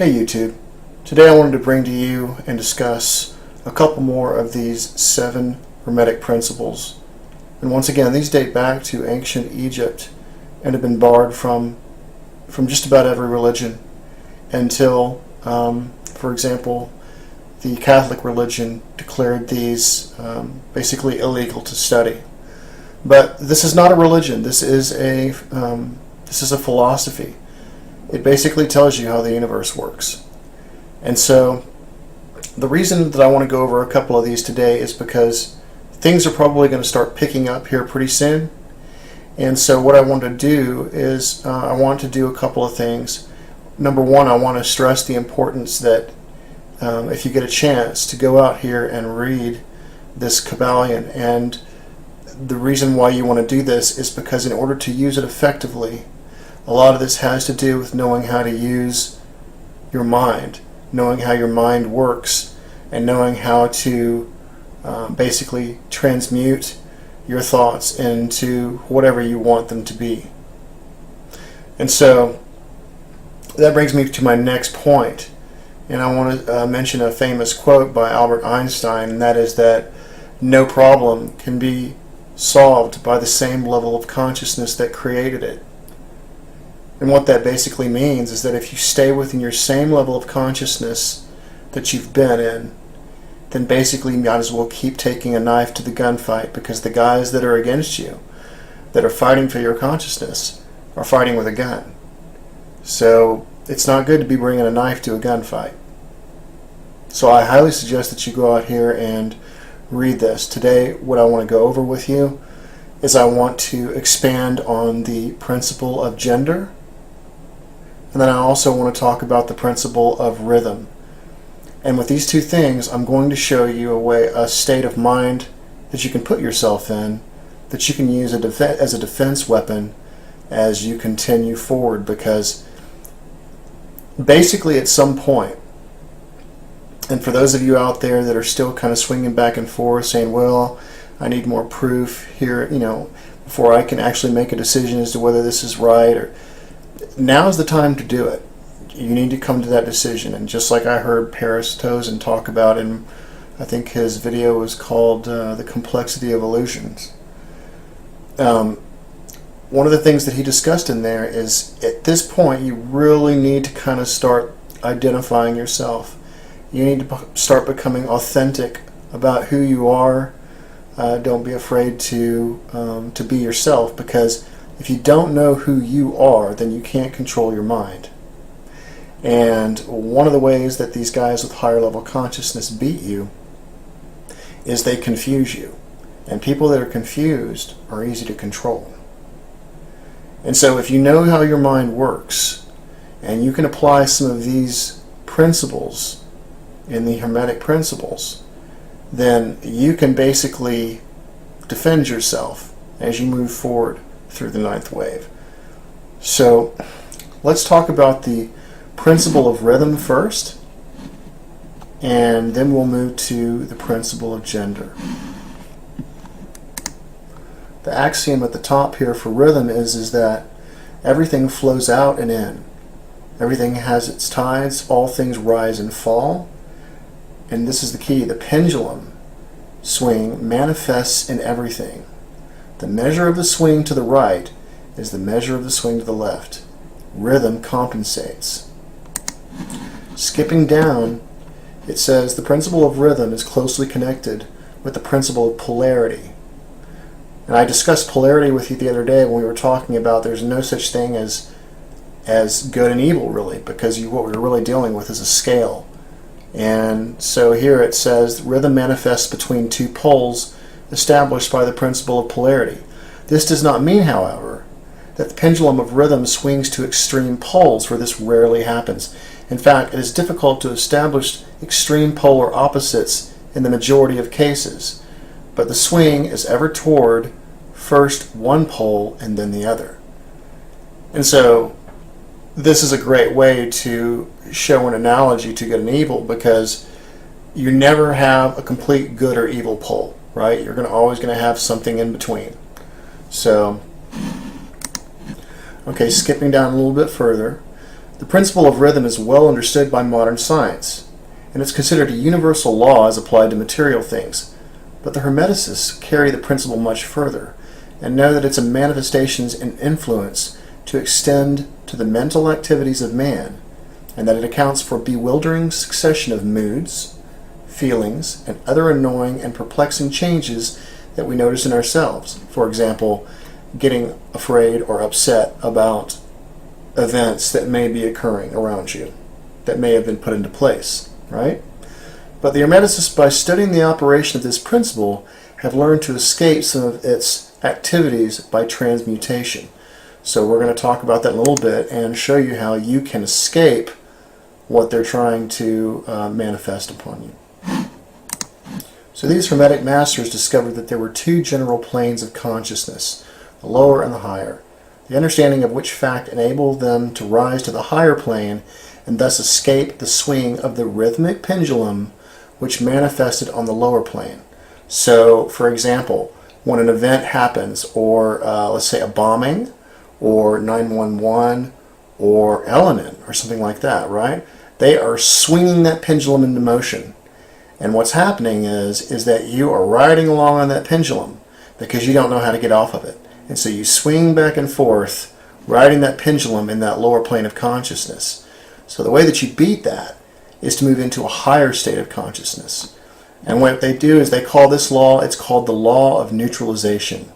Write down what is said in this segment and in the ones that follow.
Hey YouTube, today I wanted to bring to you and discuss a couple more of these 7 Hermetic principles. And once again, these date back to ancient Egypt and have been borrowed from just about every religion until, for example, the Catholic religion declared these basically illegal to study. But this is not a religion. This is a philosophy. It basically tells you how the universe works. And so the reason that I want to go over a couple of these today is because things are probably going to start picking up here pretty soon. And so what I want to do is I want to do a couple of things. Number one, I want to stress the importance that if you get a chance to go out here and read this Kabbalion. And the reason why you want to do this is because in order to use it effectively, a lot of this has to do with knowing how to use your mind, knowing how your mind works, and knowing how to basically transmute your thoughts into whatever you want them to be. And so that brings me to my next point. And I want to mention a famous quote by Albert Einstein, and that is that no problem can be solved by the same level of consciousness that created it. And what that basically means is that if you stay within your same level of consciousness that you've been in, then basically you might as well keep taking a knife to the gunfight, because the guys that are against you, that are fighting for your consciousness, are fighting with a gun. So it's not good to be bringing a knife to a gunfight. So I highly suggest that you go out here and read this. Today, what I want to go over with you is I want to expand on the principle of gender. And then I also want to talk about the principle of rhythm. And with these two things, I'm going to show you a state of mind that you can put yourself in, that you can use as a defense weapon as you continue forward. Because basically at some point, and for those of you out there that are still kind of swinging back and forth saying, well, I need more proof here, before I can actually make a decision as to whether this is right, or now's the time to do it. You need to come to that decision. And just like I heard Paris Tozen talk about in, I think his video was called The Complexity of Illusions. One of the things that he discussed in there is at this point you really need to kind of start identifying yourself. You need to start becoming authentic about who you are. Don't be afraid to be yourself, because if you don't know who you are, then you can't control your mind. And one of the ways that these guys with higher level consciousness beat you is they confuse you. And people that are confused are easy to control. And so if you know how your mind works, and you can apply some of these principles in the Hermetic principles, then you can basically defend yourself as you move forward through the 9th wave. So let's talk about the principle of rhythm first, and then we'll move to the principle of gender. The axiom at the top here for rhythm is that everything flows out and in. Everything has its tides, all things rise and fall. And this is the key: the pendulum swing manifests in everything. The measure of the swing to the right is the measure of the swing to the left. Rhythm compensates. Skipping down, it says the principle of rhythm is closely connected with the principle of polarity. And I discussed polarity with you the other day when we were talking about there's no such thing as good and evil, really, because what we're really dealing with is a scale. And so here it says rhythm manifests between two poles established by the principle of polarity. This does not mean, however, that the pendulum of rhythm swings to extreme poles, where this rarely happens. In fact, it is difficult to establish extreme polar opposites in the majority of cases, but the swing is ever toward first one pole and then the other. And so this is a great way to show an analogy to good and evil, because you never have a complete good or evil pole, right? You're always going to have something in between. So, okay, skipping down a little bit further, The principle of rhythm is well understood by modern science, and it's considered a universal law as applied to material things. But the Hermeticists carry the principle much further, and know that it's a manifestations and influence to extend to the mental activities of man, and that it accounts for a bewildering succession of moods, feelings, and other annoying and perplexing changes that we notice in ourselves. For example, getting afraid or upset about events that may be occurring around you, that may have been put into place, right? But the Hermeticists, by studying the operation of this principle, have learned to escape some of its activities by transmutation. So we're going to talk about that in a little bit and show you how you can escape what they're trying to manifest upon you. So these Hermetic masters discovered that there were two general planes of consciousness, the lower and the higher, the understanding of which fact enabled them to rise to the higher plane and thus escape the swing of the rhythmic pendulum which manifested on the lower plane. So, for example, when an event happens, or let's say a bombing, or 911, or Elenin, or something like that, right? They are swinging that pendulum into motion. And what's happening is that you are riding along on that pendulum because you don't know how to get off of it. And so you swing back and forth, riding that pendulum in that lower plane of consciousness. So the way that you beat that is to move into a higher state of consciousness. And what they do is they call this law, it's called the law of neutralization.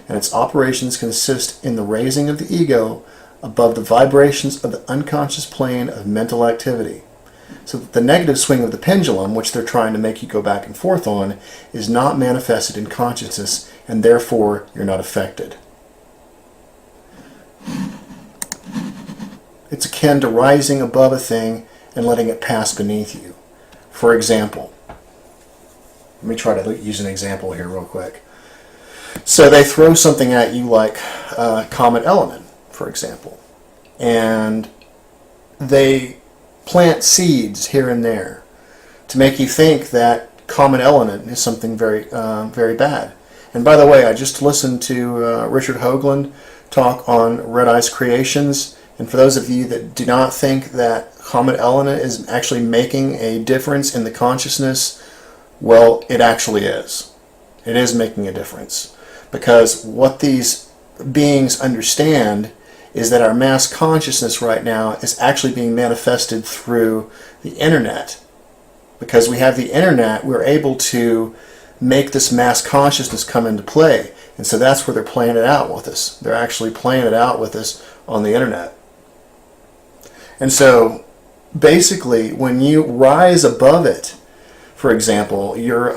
And its operations consist in the raising of the ego above the vibrations of the unconscious plane of mental activity. So that the negative swing of the pendulum, which they're trying to make you go back and forth on, is not manifested in consciousness, and therefore you're not affected. It's akin to rising above a thing and letting it pass beneath you. For example, let me try to use an example here real quick. So they throw something at you like comet Elenin, for example, and they plant seeds here and there to make you think that comet Elenin is something very, very bad. And by the way, I just listened to Richard Hoagland talk on Red Eyes Creations, and for those of you that do not think that comet Elenin is actually making a difference in the consciousness, well, it actually is. It is making a difference. Because what these beings understand is that our mass consciousness right now is actually being manifested through the internet. Because we have the internet, we're able to make this mass consciousness come into play. And so that's where they're playing it out with us. They're actually playing it out with us on the internet. And so basically, when you rise above it, for example, you're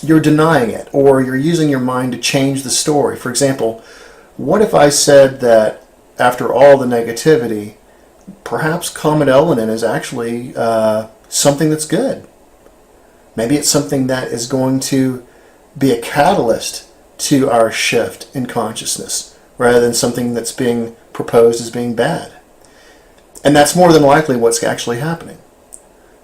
denying it, or you're using your mind to change the story. For example, what if I said that after all the negativity, perhaps comet Elenin is actually something that's good? Maybe it's something that is going to be a catalyst to our shift in consciousness, rather than something that's being proposed as being bad. And that's more than likely what's actually happening.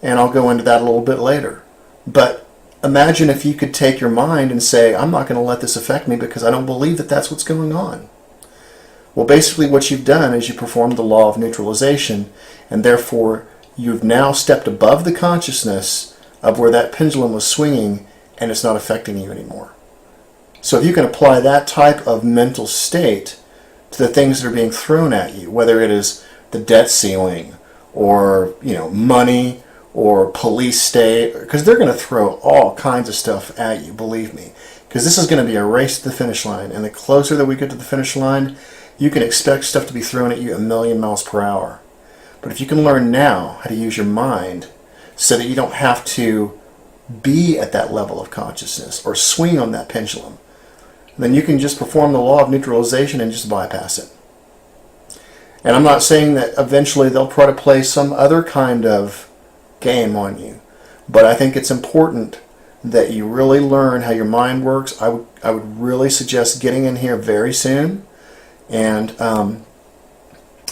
And I'll go into that a little bit later. But imagine if you could take your mind and say, I'm not going to let this affect me because I don't believe that that's what's going on. Well, basically what you've done is you performed the law of neutralization, and therefore you've now stepped above the consciousness of where that pendulum was swinging, and it's not affecting you anymore. So if you can apply that type of mental state to the things that are being thrown at you, whether it is the debt ceiling, or money, or police state, because they're going to throw all kinds of stuff at you, believe me. Because this is going to be a race to the finish line, and the closer that we get to the finish line, you can expect stuff to be thrown at you 1,000,000 miles per hour. But if you can learn now how to use your mind so that you don't have to be at that level of consciousness or swing on that pendulum, then you can just perform the law of neutralization and just bypass it. And I'm not saying that eventually they'll try to play some other kind of game on you, but I think it's important that you really learn how your mind works. I would really suggest getting in here very soon and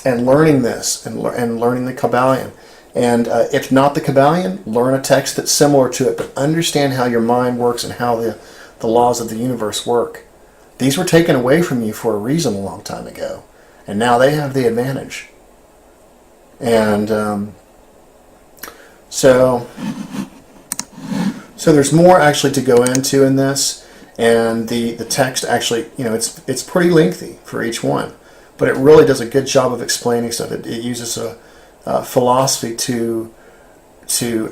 learning this and learning the Kabbalion. And if not the Kabbalion, learn a text that's similar to it, but understand how your mind works and how the laws of the universe work. These were taken away from you for a reason a long time ago, and now they have the advantage. And so there's more actually to go into in this, and the text actually, it's pretty lengthy for each one, but it really does a good job of explaining stuff. It uses a philosophy to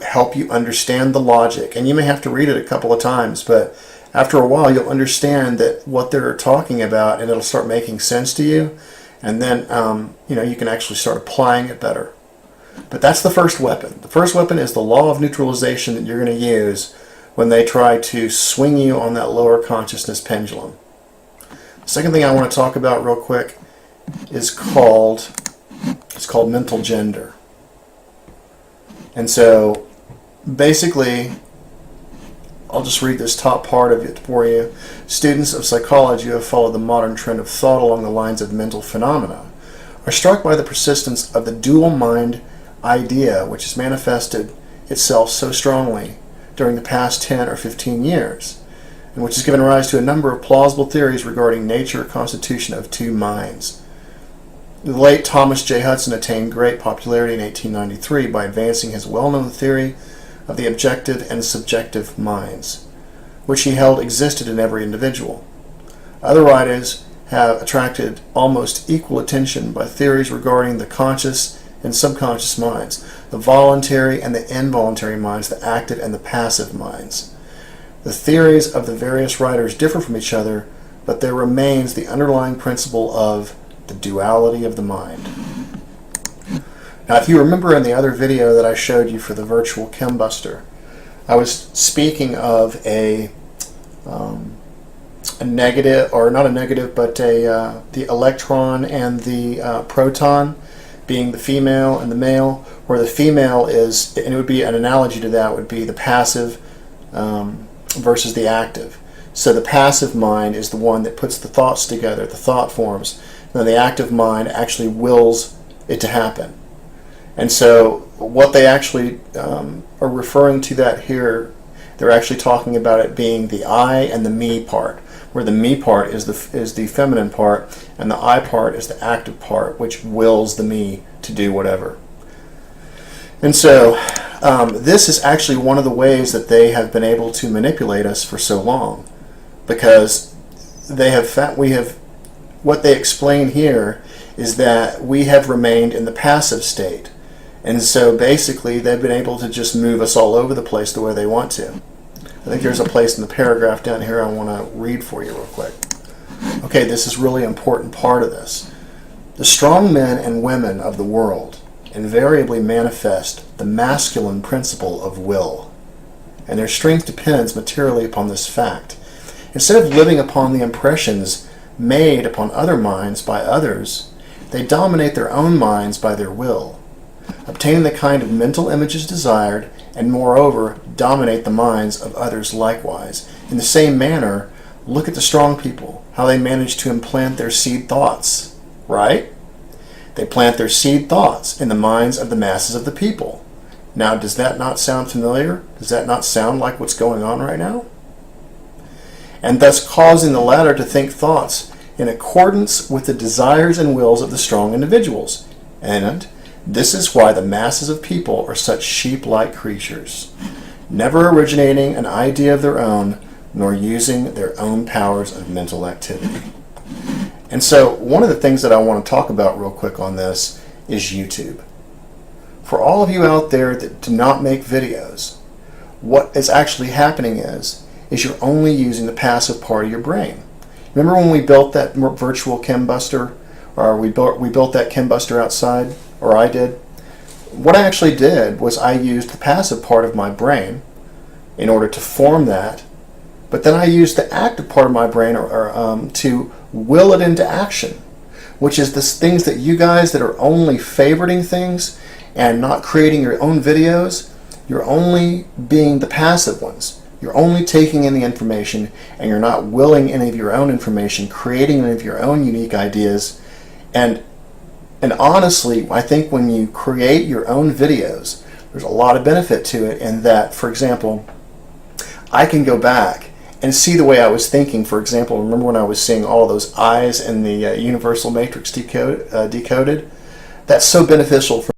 help you understand the logic, and you may have to read it a couple of times, but after a while you'll understand that what they're talking about, and it'll start making sense to you, and then you can actually start applying it better. But that's the first weapon. The first weapon is the law of neutralization that you're going to use when they try to swing you on that lower consciousness pendulum. The second thing I want to talk about real quick is called mental gender. And so basically, I'll just read this top part of it for you. Students of psychology who have followed the modern trend of thought along the lines of mental phenomena are struck by the persistence of the dual mind idea, which has manifested itself so strongly during the past 10 or 15 years, and which has given rise to a number of plausible theories regarding nature or constitution of two minds. The late Thomas J. Hudson attained great popularity in 1893 by advancing his well-known theory of the objective and subjective minds, which he held existed in every individual. Other writers have attracted almost equal attention by theories regarding the conscious and subconscious minds, the voluntary and the involuntary minds, the active and the passive minds. The theories of the various writers differ from each other, but there remains the underlying principle of the duality of the mind. Now, if you remember in the other video that I showed you for the virtual chembuster, I was speaking of a negative, or not a negative, but the electron and the proton being the female and the male, where the female is, and it would be an analogy to that, would be the passive versus the active. So the passive mind is the one that puts the thoughts together, the thought forms, and then the active mind actually wills it to happen. And so what they actually are referring to that here, they're actually talking about it being the I and the me part, where the me part is the feminine part, and the I part is the active part, which wills the me to do whatever. And so this is actually one of the ways that they have been able to manipulate us for so long, because what they explain here is that we have remained in the passive state. And so basically they've been able to just move us all over the place the way they want to. I think there's a place in the paragraph down here I want to read for you real quick. Okay, this is really an important part of this. The strong men and women of the world invariably manifest the masculine principle of will, and their strength depends materially upon this fact. Instead of living upon the impressions made upon other minds by others, they dominate their own minds by their will, obtaining the kind of mental images desired, and moreover dominate the minds of others likewise. In the same manner, look at the strong people, how they manage to implant their seed thoughts, right? They plant their seed thoughts in the minds of the masses of the people. Now, does that not sound familiar? Does that not sound like what's going on right now? And thus causing the latter to think thoughts in accordance with the desires and wills of the strong individuals. And this is why the masses of people are such sheep-like creatures, never originating an idea of their own, nor using their own powers of mental activity. And so one of the things that I want to talk about real quick on this is YouTube. For all of you out there that do not make videos, what is actually happening is you're only using the passive part of your brain. Remember when we built that virtual chembuster, or we built that chembuster outside, or I did? What I actually did was I used the passive part of my brain in order to form that, but then I used the active part of my brain to will it into action, which is the things that you guys that are only favoriting things and not creating your own videos, you're only being the passive ones. You're only taking in the information, and you're not willing any of your own information, creating any of your own unique ideas. And honestly, I think when you create your own videos, there's a lot of benefit to it in that, for example, I can go back and see the way I was thinking. For example, remember when I was seeing all those eyes in the universal matrix decoded? That's so beneficial for